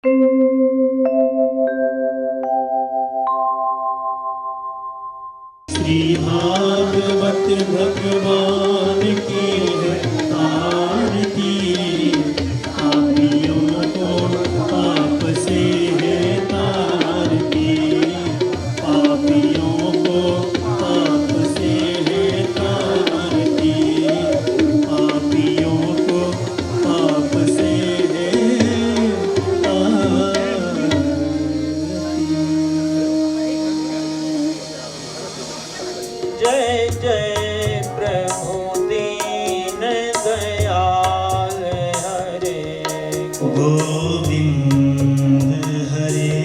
श्री भागवत भगवान की है आरती, पापियों को पाप से है तारती, पापियों को पाप से है तारती, पापियों को पाप से है तारती। जय जय प्रभु दीन दयाल हरे गोविंद हरे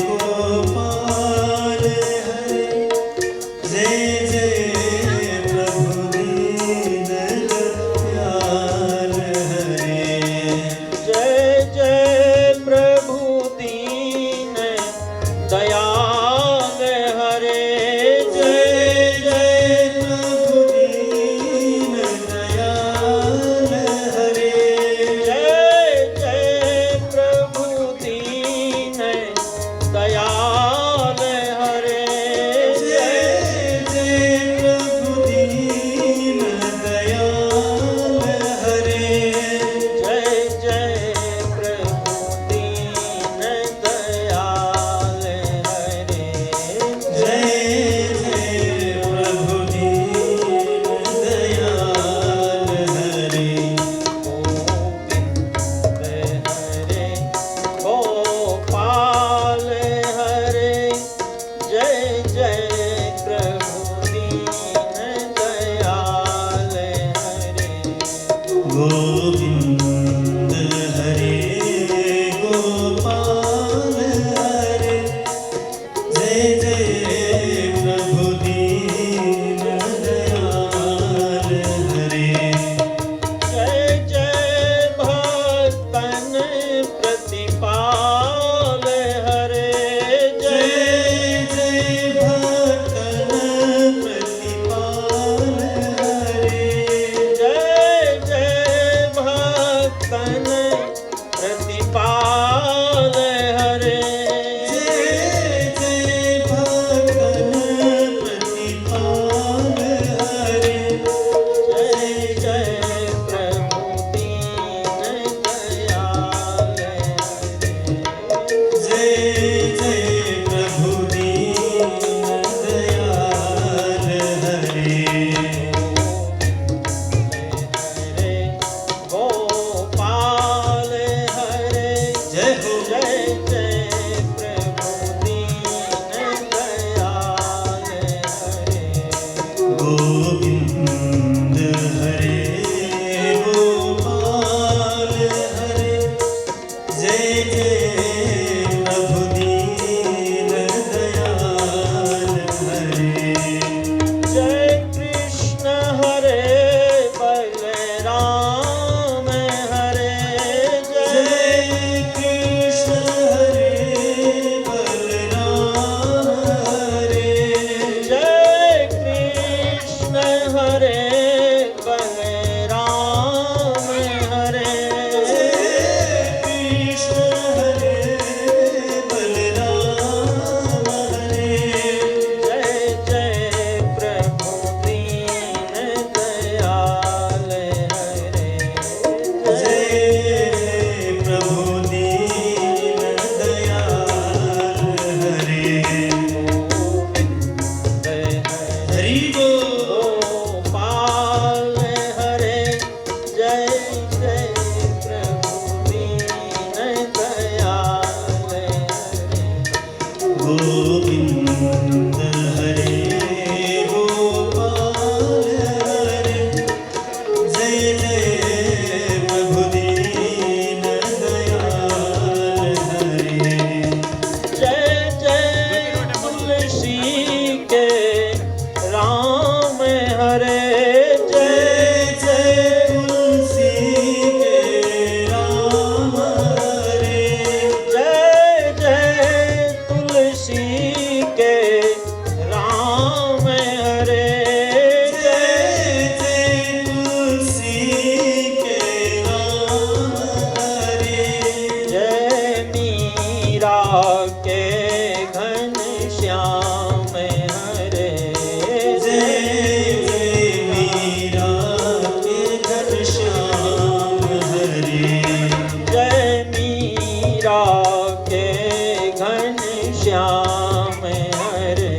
गोपाल हरे, जय जय प्रभु दीन दयाल हरे, जय जय प्रभु दीन दयाल हरे जय जय प्रभु दीन दयाल हरे, जय जय प्रभु दीन दयाल हरे जय जय प्रभु दीन दयाल हरे, जय जय प्रभु दीन दयाल हरे जय जय प्रभु दीन दयाल हरे, गोपाल हरे, जय जय प्रभु दीन दयाल हरे गोविंद हरे गोपाल हरे, जय जय प्रभु दीन दयाल हरे, जय जय भक्तन प्रतिपाल हरे जय जय भक्तन प्रतिपाल हरे, जय जय भक्तन प्रतिपाल हरे जय जय भक्तन प्रतिपाल हरे, जय जय प्रभु दीन दयाल हरे जय जय प्रभु दीन दयाल हरे, हरे गोपाल हरे जय हो जय जय प्रभु दीन दयाल हरे गोविंद हरे गोपाल हरे, जय जय प्रभु दीन दयाल हरे, जय कृष्ण हरे बलराम हरे जय कृष्ण हरे बलराम हरे, जय कृष्ण हरे बलराम हरे जय कृष्ण हरे के घन श्याम हरे। जय जय मीरा के घनश्याम हरे। जय मीरा के घन श्याम हरे।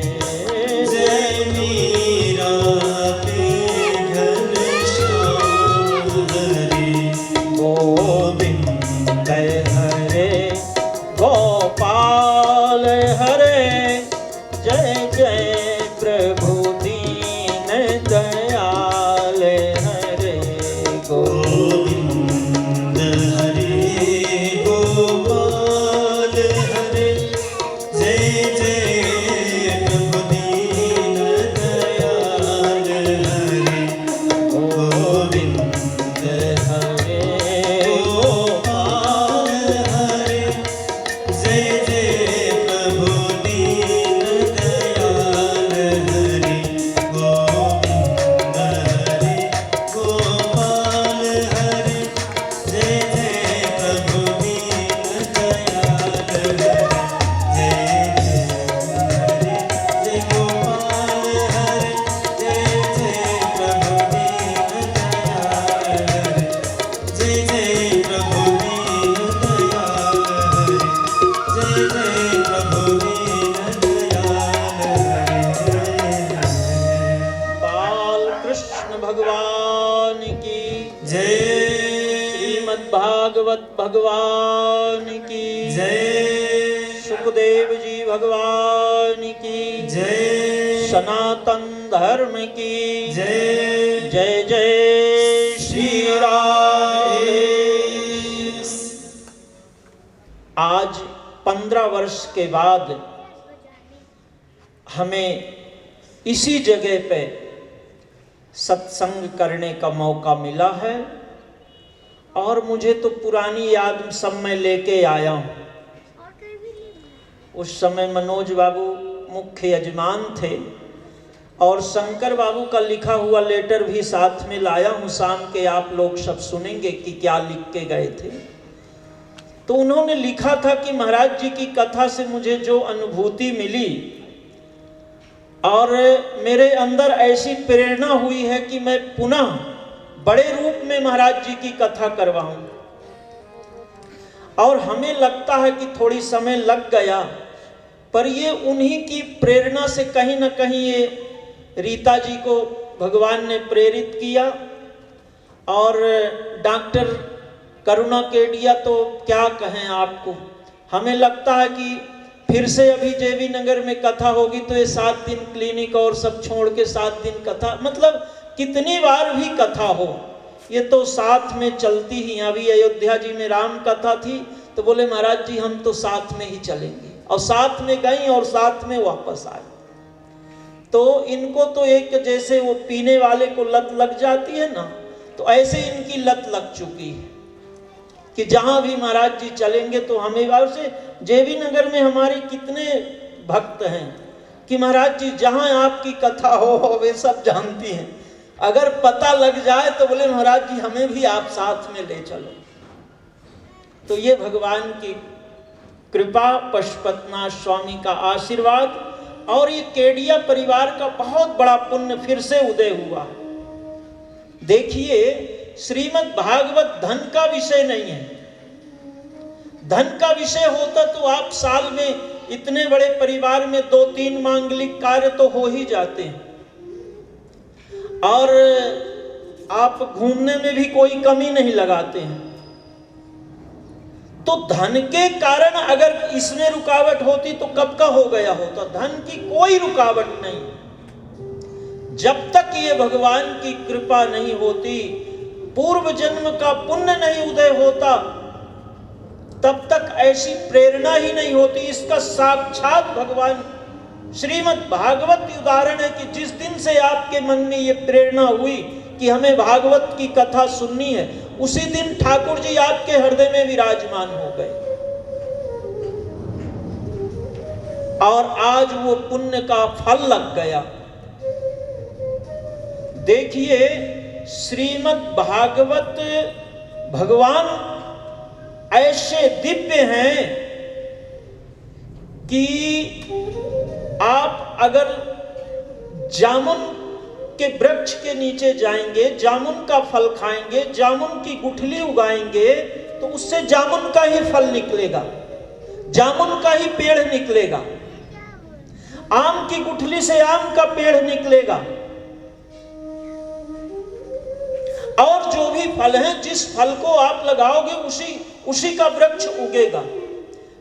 जय मीरा के घनश्याम हरे। गोविंद हरे गोपाल हरे। जय जय प्रभु दीन दयाल हरे। गोविंद हरे गोपाल हरे। जय जय प्रभु दीन दयाल हरे। गोविंद हरे गोपाल हरे। जय जय प्रभु दीन दयाल हरे। गोविंद हरे गोपाल हरे। जय जय प्रभु दीन दयाल हरे। जय जय हरे जय गोपाल हरे। जय जय प्रभु दीन दयाल हरे। जय जय प्रभु दीन दयाल हरे। जय जय प्रभु दीन दयाल हरे। बाल कृष्ण भगवान की जय श्रीमद् भागवत भगवान की जय सुखदेव जी भगवान की जय सनातन धर्म की जय जय जय श्री राम। आज 15 वर्ष के बाद हमें इसी जगह पे सत्संग करने का मौका मिला है और मुझे तो पुरानी याद सब मैं लेके आया हूँ। उस समय मनोज बाबू मुख्य यजमान थे और शंकर बाबू का लिखा हुआ लेटर भी साथ में लाया हूँ। शाम के आप लोग सब सुनेंगे कि क्या लिख के गए थे। तो उन्होंने लिखा था कि महाराज जी की कथा से मुझे जो अनुभूति मिली और मेरे अंदर ऐसी प्रेरणा हुई है कि मैं पुनः बड़े रूप में महाराज जी की कथा करवाऊं। और हमें लगता है कि थोड़ी समय लग गया, पर ये उन्हीं की प्रेरणा से कहीं ना कहीं ये रीता जी को भगवान ने प्रेरित किया। और डॉक्टर करुणा केडिया तो क्या कहें आपको, हमें लगता है कि फिर से अभी जेवी नगर में कथा होगी तो ये 7 दिन क्लिनिक और सब छोड़ के 7 दिन कथा, मतलब कितनी बार भी कथा हो ये तो साथ में चलती ही। अभी अयोध्या जी में राम कथा थी तो बोले महाराज जी हम तो साथ में ही चलेंगे, और साथ में गई और साथ में वापस आए। तो इनको तो एक जैसे वो पीने वाले को लत लग जाती है ना, तो ऐसे इनकी लत लग चुकी है कि जहां भी महाराज जी चलेंगे तो हमें। और से जेवी नगर में हमारे कितने भक्त हैं कि महाराज जी जहां आपकी कथा हो वे सब जानती हैं, अगर पता लग जाए तो बोले महाराज जी हमें भी आप साथ में ले चलो। तो ये भगवान की कृपा, पशुपतिनाथ स्वामी का आशीर्वाद और ये केडिया परिवार का बहुत बड़ा पुण्य फिर से उदय हुआ। देखिए श्रीमद् भागवत धन का विषय नहीं है। धन का विषय होता तो आप साल में इतने बड़े परिवार में 2-3 मांगलिक कार्य तो हो ही जाते हैं, और आप घूमने में भी कोई कमी नहीं लगाते हैं। तो धन के कारण अगर इसमें रुकावट होती तो कब का हो गया होता। धन की कोई रुकावट नहीं। जब तक ये भगवान की कृपा नहीं होती, पूर्व जन्म का पुण्य नहीं उदय होता, तब तक ऐसी प्रेरणा ही नहीं होती। इसका साक्षात भगवान श्रीमद् भागवत उदाहरण है कि जिस दिन से आपके मन में ये प्रेरणा हुई कि हमें भागवत की कथा सुननी है, उसी दिन ठाकुर जी आपके हृदय में विराजमान हो गए। और आज वो पुण्य का फल लग गया। देखिए श्रीमद् भागवत भगवान ऐसे दिव्य हैं कि आप अगर जामुन के वृक्ष के नीचे जाएंगे, जामुन का फल खाएंगे, जामुन की गुठली उगाएंगे, तो उससे जामुन का ही फल निकलेगा, जामुन का ही पेड़ निकलेगा। आम की गुठली से आम का पेड़ निकलेगा। और जो भी फल है, जिस फल को आप लगाओगे उसी का वृक्ष उगेगा।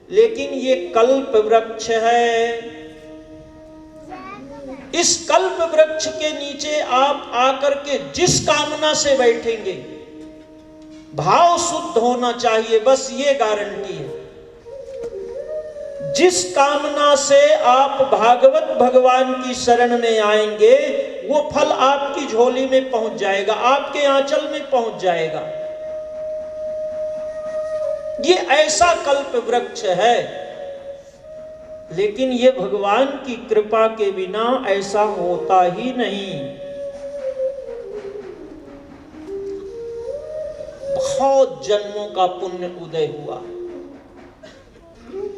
लेकिन ये कल्प वृक्ष है। इस कल्प वृक्ष के नीचे आप आकर के जिस कामना से बैठेंगे, भाव शुद्ध होना चाहिए, बस ये गारंटी है। जिस कामना से आप भागवत भगवान की शरण में आएंगे, वो फल आपकी झोली में पहुंच जाएगा, आपके आंचल में पहुंच जाएगा। ये ऐसा कल्प वृक्ष है। लेकिन ये भगवान की कृपा के बिना ऐसा होता ही नहीं। बहुत जन्मों का पुण्य उदय हुआ,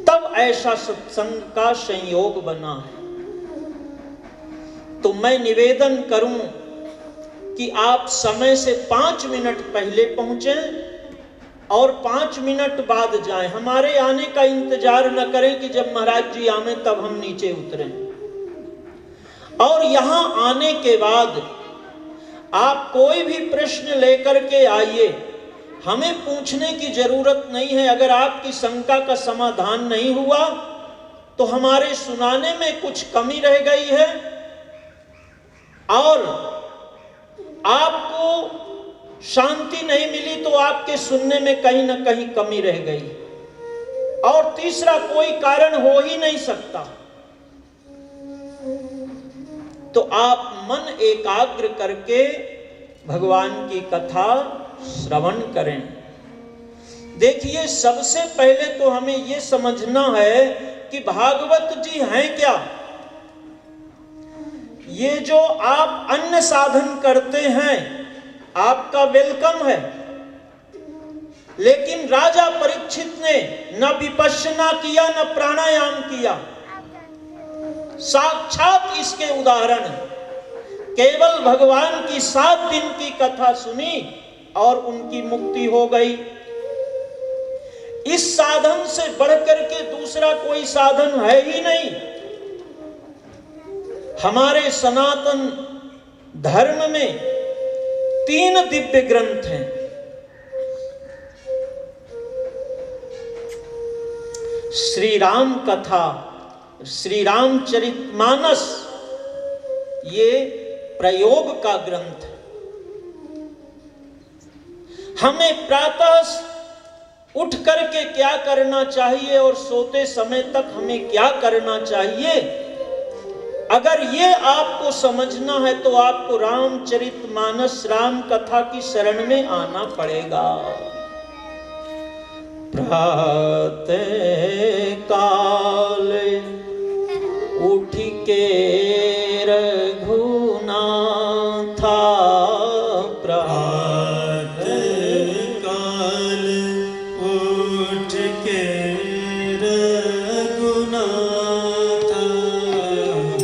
तब ऐसा सत्संग का संयोग बना है। तो मैं निवेदन करूं कि आप समय से 5 मिनट पहले पहुंचें और 5 मिनट बाद जाएं। हमारे आने का इंतजार न करें कि जब महाराज जी आवे तब हम नीचे उतरें। और यहां आने के बाद आप कोई भी प्रश्न लेकर के आइए, हमें पूछने की जरूरत नहीं है। अगर आपकी शंका का समाधान नहीं हुआ तो हमारे सुनाने में कुछ कमी रह गई है और आपको शांति नहीं मिली तो आपके सुनने में कहीं ना कहीं कमी रह गई। और तीसरा कोई कारण हो ही नहीं सकता। तो आप मन एकाग्र करके भगवान की कथा श्रवण करें। देखिए, सबसे पहले तो हमें यह समझना है कि भागवत जी हैं क्या। ये जो आप अन्न साधन करते हैं, आपका वेलकम है। लेकिन राजा परीक्षित ने न विपश्यना किया न प्राणायाम किया। साक्षात इसके उदाहरण, केवल भगवान की 7 दिन की कथा सुनी और उनकी मुक्ति हो गई। इस साधन से बढ़कर के दूसरा कोई साधन है ही नहीं। हमारे सनातन धर्म में 3 दिव्य ग्रंथ हैं। श्री राम कथा, श्री रामचरितमानस, ये प्रयोग का ग्रंथ है। हमें प्रातः उठ करके क्या करना चाहिए और सोते समय तक हमें क्या करना चाहिए, अगर ये आपको समझना है तो आपको रामचरितमानस, राम कथा की शरण में आना पड़ेगा। प्रातः काल उठ के रघुनाथा, प्रातः काल उठ के रघुनाथा,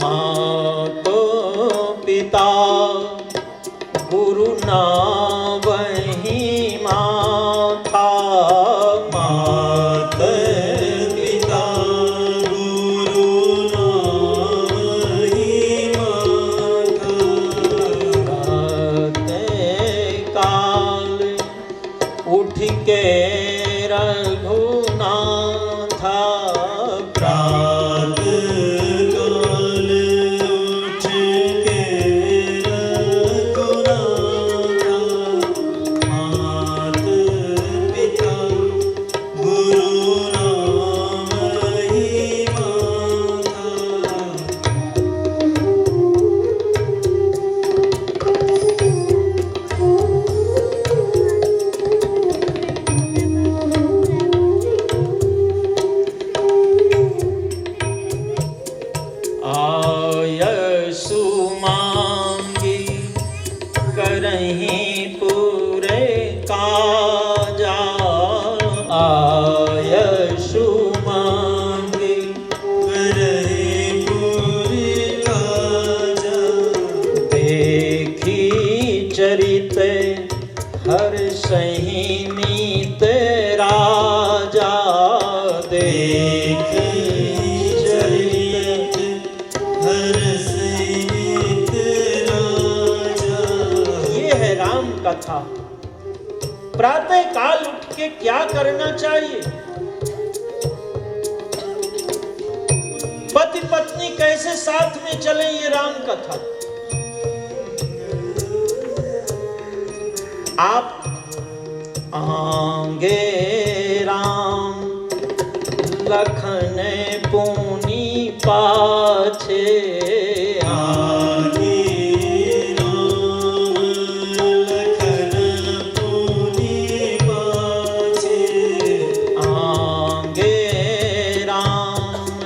मातो पिता गुरु ना वही माथा, माता पिता गुरु नाही माता, प्रातः काल उठ के रघुनाथा, कथा। प्रातः काल उठ के क्या करना चाहिए, पति पत्नी कैसे साथ में चले, ये राम कथा। आप आगे राम लखन पुनि पाछे, आगे राम लखन पुनि पाछे, आगे राम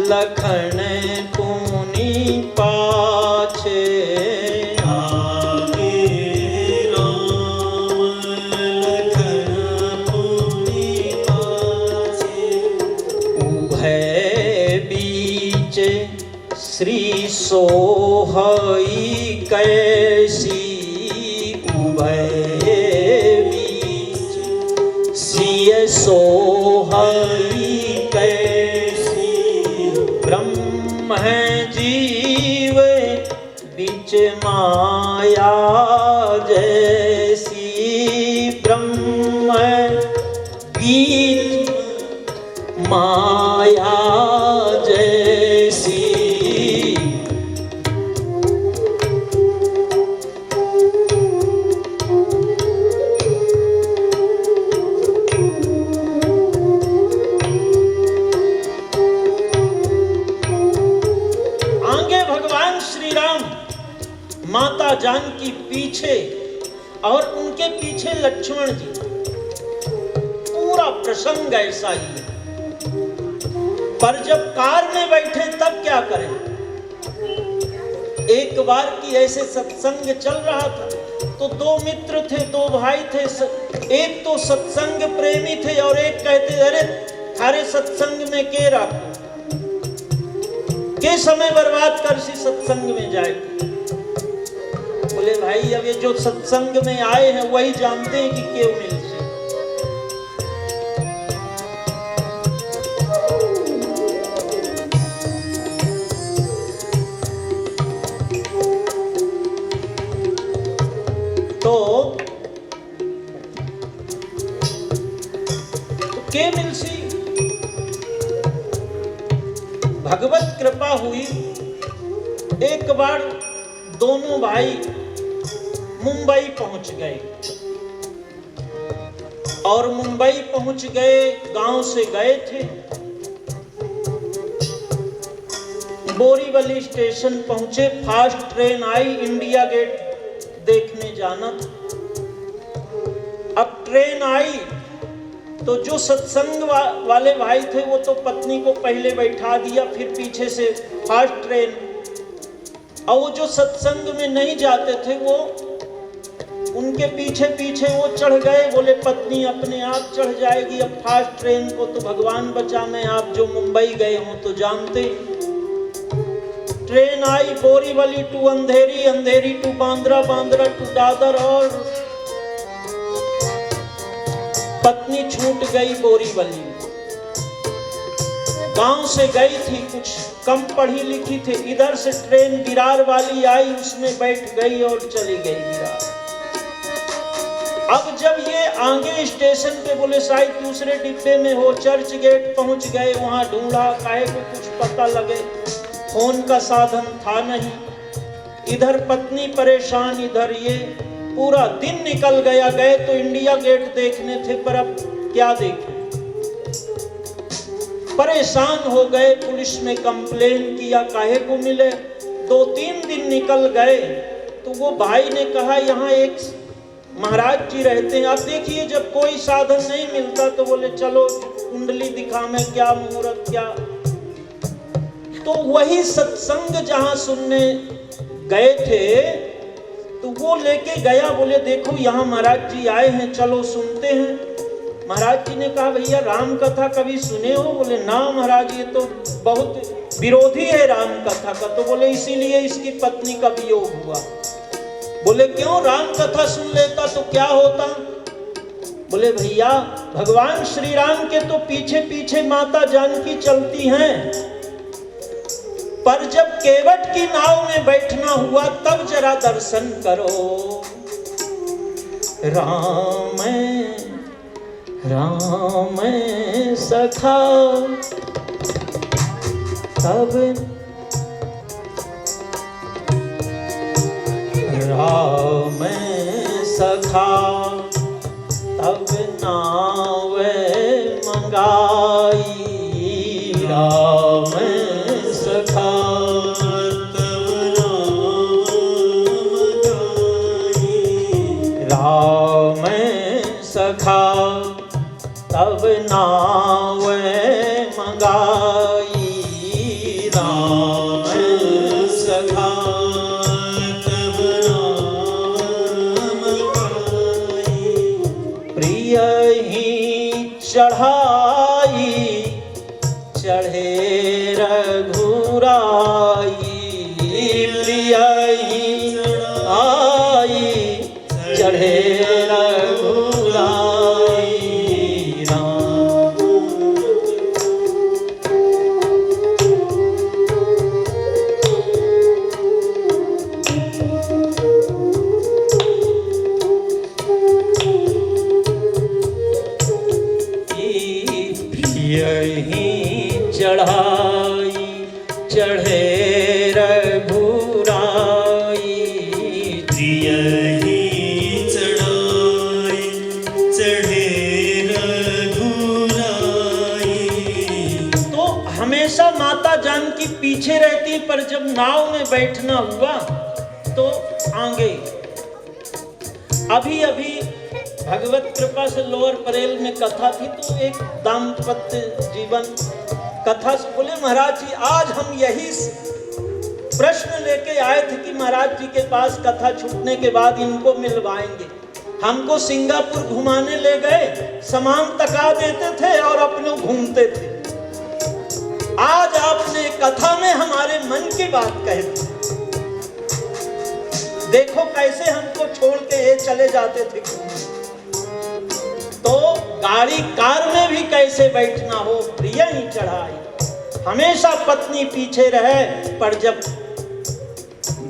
लखन पुनि पाछे, आगे राम लखन पुनि पाछे, उभय बीच श्री सोहई कैसी, उभय बीच सिय सोहई कैसी, ब्रह्म जीव बीच माया जैसी, ब्रह्म बीच माया जैसी। आगे भगवान श्री राम, माता जानकी पीछे और उनके पीछे लक्ष्मण जी। पूरा प्रसंग ऐसा ही है। पर जब कार में बैठे तब क्या करें। एक बार की ऐसे सत्संग चल रहा था तो दो मित्र थे, दो भाई थे। एक तो सत्संग प्रेमी थे और एक कहते अरे थारे सत्संग में के राखो, के समय बर्बाद कर सी सत्संग में जाए। बोले भाई अब ये जो सत्संग में आए हैं वही जानते हैं कि क्यों मिल से। तो के मिलसी भगवत कृपा हुई। एक बार दोनों भाई मुंबई पहुंच गए और मुंबई पहुंच गए, गांव से गए थे। बोरीवली स्टेशन पहुंचे, फास्ट ट्रेन आई, इंडिया गेट देखने जाना था। अब ट्रेन आई तो जो सत्संग वाले भाई थे वो तो पत्नी को पहले बैठा दिया, फिर पीछे से फास्ट ट्रेन। और वो जो सत्संग में नहीं जाते थे वो उनके पीछे पीछे वो चढ़ गए। बोले पत्नी अपने आप चढ़ जाएगी, अब फास्ट ट्रेन को तो भगवान बचाने, आप जो मुंबई गए हो तो जानते। ट्रेन आई Borivali to Andheri, Andheri to Bandra, Bandra to Dadar और पत्नी छूट गई बोरीवली। गांव से गई थी, कुछ कम पढ़ी लिखी थी। इधर से ट्रेन विरार वाली आई, उसमें बैठ गई और चली गई विरार। अब जब ये आगे स्टेशन पे बोले शायद दूसरे डिब्बे में हो, चर्च गेट पहुंच गए। वहां ढूंढा, काहे को कुछ पता लगे, फोन का साधन था नहीं। इधर पत्नी परेशान, इधर ये। पूरा दिन निकल गया। गए तो इंडिया गेट देखने थे, पर अब क्या देखें, परेशान हो गए। पुलिस में कंप्लेन किया, काहे को मिले। 2-3 दिन निकल गए तो वो भाई ने कहा यहाँ एक महाराज जी रहते हैं, आप देखिए। जब कोई साधन नहीं मिलता तो बोले चलो कुंडली दिखा, मैं क्या मुहूर्त क्या। तो वही सत्संग जहां सुनने गए थे तो वो लेके गया। बोले देखो यहाँ महाराज जी आए हैं, चलो सुनते हैं। महाराज जी ने कहा भैया राम कथा कभी सुने हो? बोले ना महाराज, ये तो बहुत विरोधी है राम कथा का। तो बोले इसीलिए इसकी पत्नी का वियोग हुआ। बोले क्यों? राम कथा सुन लेता तो क्या होता? बोले भैया भगवान श्री राम के तो पीछे पीछे माता जानकी चलती हैं, पर जब केवट की नाव में बैठना हुआ तब जरा दर्शन करो। राम राम सखा तब राम सखा तब नाव मंगाई राम सखा राम सखा तब नाव मंगाई राम सखा तब नाव मंगाई प्रिय ही चढ़ाई चढ़े रघुराई प्रिय ही आई चढ़े रघुराई राम यही चढ़ाई चढ़े रघुराई यही चढ़ाई चढ़े रघुराई। तो हमेशा माता जानकी पीछे रहती, पर जब नाव में बैठना हुआ तो आगे। अभी अभी भगवत कृपा से लोअर परेल में कथा थी, तो एक दाम्पत्य जीवन कथा से बोले महाराज जी आज हम यही प्रश्न लेके आए थे कि महाराज जी के पास कथा छूटने के बाद इनको मिलवाएंगे। हमको सिंगापुर घुमाने ले गए, सामान तका देते थे और अपने घूमते थे। आज आपने कथा में हमारे मन की बात कह दी। देखो कैसे हमको छोड़ के ये चले जाते थे। तो गाड़ी कार में भी कैसे बैठना हो, प्रिय ही चढ़ाई। हमेशा पत्नी पीछे रहे, पर जब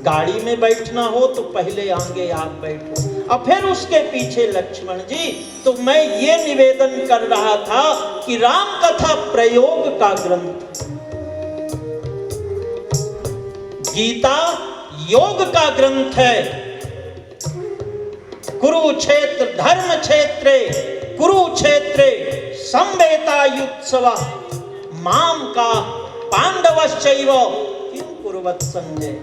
गाड़ी में बैठना हो तो पहले आगे आप बैठो और फिर उसके पीछे लक्ष्मण जी। तो मैं ये निवेदन कर रहा था कि राम कथा प्रयोग का ग्रंथ, गीता योग का ग्रंथ है। कुरुक्षेत्र धर्म क्षेत्रे कुरुक्षेत्रे संवेतायुत्सव माम का पांडवश्चैव किं कुर्वत् संजय।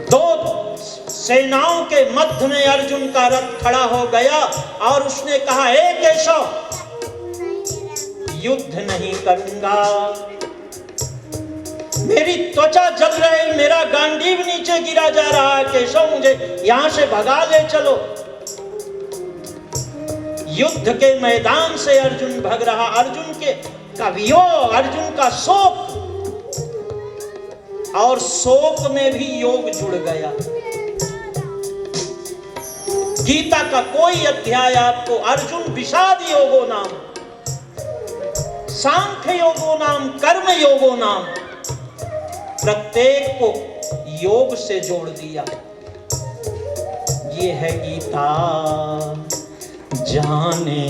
दो सेनाओं के मध्य में अर्जुन का रथ खड़ा हो गया और उसने कहा हे केशव युद्ध नहीं करूंगा, मेरी त्वचा जल रही, मेरा गांडीव नीचे गिरा जा रहा है, केशव मुझे यहां से भगा ले चलो। युद्ध के मैदान से अर्जुन भाग रहा। अर्जुन के कवियों अर्जुन का शोक, और शोक में भी योग जुड़ गया। गीता का कोई अध्याय आपको अर्जुन विषाद योगो नाम, सांख्य योगो नाम, कर्म योगो नाम, प्रत्येक को योग से जोड़ दिया। ये है गीता, जाने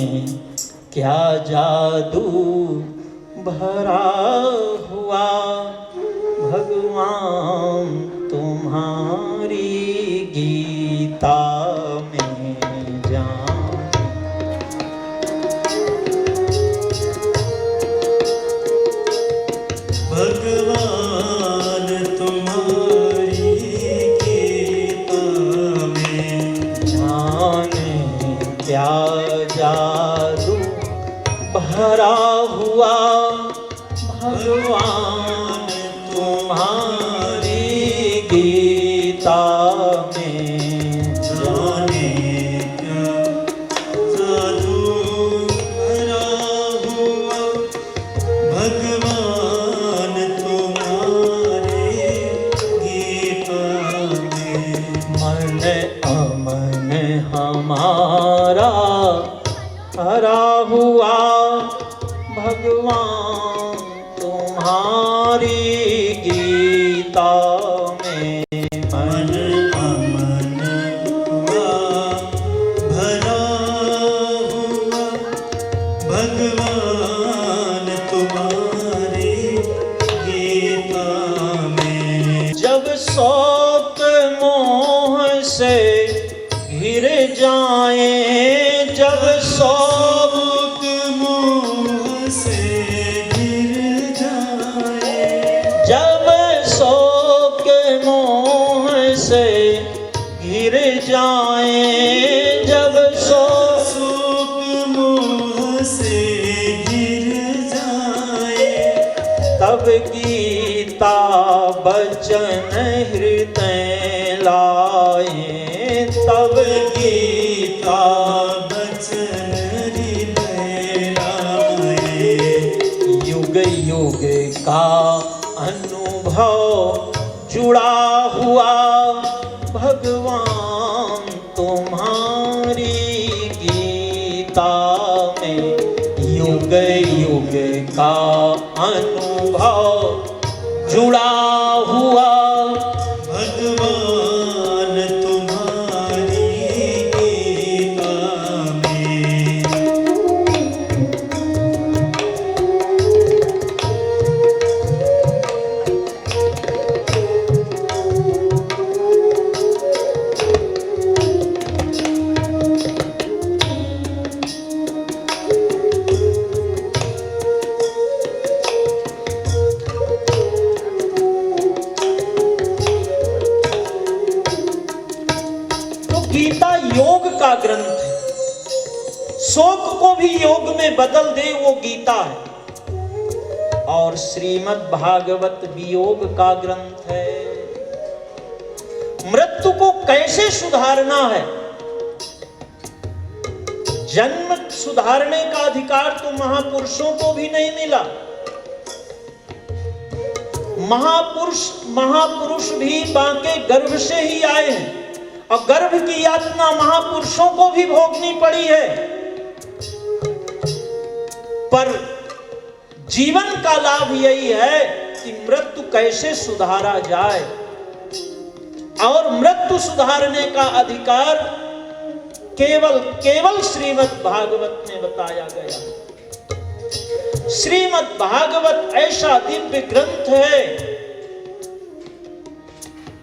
क्या जादू भरा हुआ भगवान तुम्हारी गीता में जान। भगवान तुम्हारी गीता में जाने क्या जादू भरा हुआ भगवान तुम्हारी गीता में जाने क्या जादू भरा हुआ भगवान तुम्हारे गीता में। मन अमन हमारा हरा हुआ भगवान तुम्हारी गीता में। जब शोक मुँह से गिर जाए, जब शोक मोह से गिर जाए, जब शोक मुँह से गिर जाए, तब गीता बचन हृदय लाए, तब गीता बचन हृदय लाए। युग युग का अनुभव जुड़ा हुआ भगवान तुम्हारी गीता में, युग युग का अनुभव जुड़ा हुआ भगवान तुम्हारी गीता में। तो गीता योग का ग्रंथ है, शोक को भी योग में बदल दे वो गीता है। और श्रीमद् भागवत वियोग का ग्रंथ है। मृत्यु को कैसे सुधारना है, जन्म सुधारने का अधिकार तो महापुरुषों को भी नहीं मिला। महापुरुष भी बांके गर्भ से ही आए हैं, और गर्भ की यातना महापुरुषों को भी भोगनी पड़ी है। पर जीवन का लाभ यही है कि मृत्यु कैसे सुधारा जाए, और मृत्यु सुधारने का अधिकार केवल श्रीमद् भागवत में बताया गया। श्रीमद् भागवत ऐसा दिव्य ग्रंथ है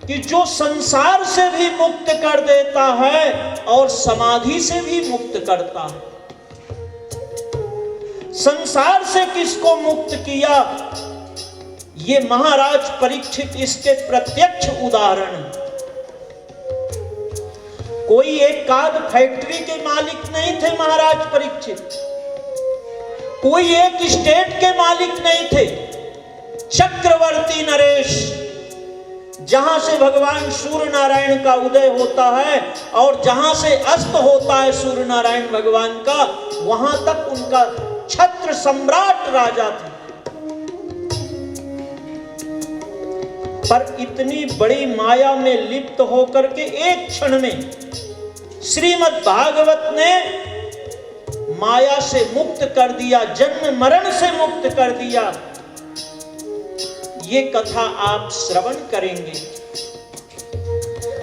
कि जो संसार से भी मुक्त कर देता है और समाधि से भी मुक्त करता है। संसार से किसको मुक्त किया, ये महाराज परीक्षित इसके प्रत्यक्ष उदाहरण है। कोई एक काद फैक्ट्री के मालिक नहीं थे महाराज परीक्षित, कोई एक स्टेट के मालिक नहीं थे। चक्रवर्ती नरेश, जहां से भगवान सूर्य नारायण का उदय होता है और जहां से अस्त होता है सूर्य नारायण भगवान का, वहां तक उनका छत्र सम्राट राजा थे। पर इतनी बड़ी माया में लिप्त होकर के एक क्षण में श्रीमद् भागवत ने माया से मुक्त कर दिया, जन्म मरण से मुक्त कर दिया। ये कथा आप श्रवण करेंगे।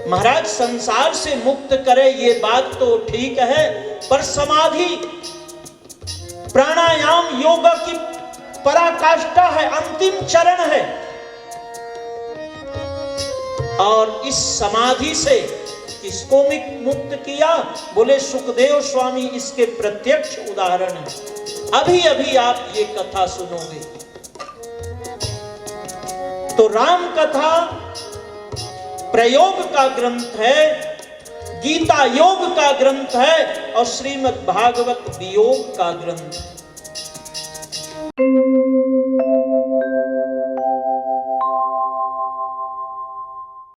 महाराज संसार से मुक्त करे ये बात तो ठीक है, पर समाधि प्राणायाम योग की पराकाष्ठा है, अंतिम चरण है। और इस समाधि से किसको मुक्त किया, बोले सुखदेव स्वामी इसके प्रत्यक्ष उदाहरण है। अभी अभी आप ये कथा सुनोगे। तो राम कथा प्रयोग का ग्रंथ है, गीता योग का ग्रंथ है, और श्रीमद् भागवत वियोग का ग्रंथ है।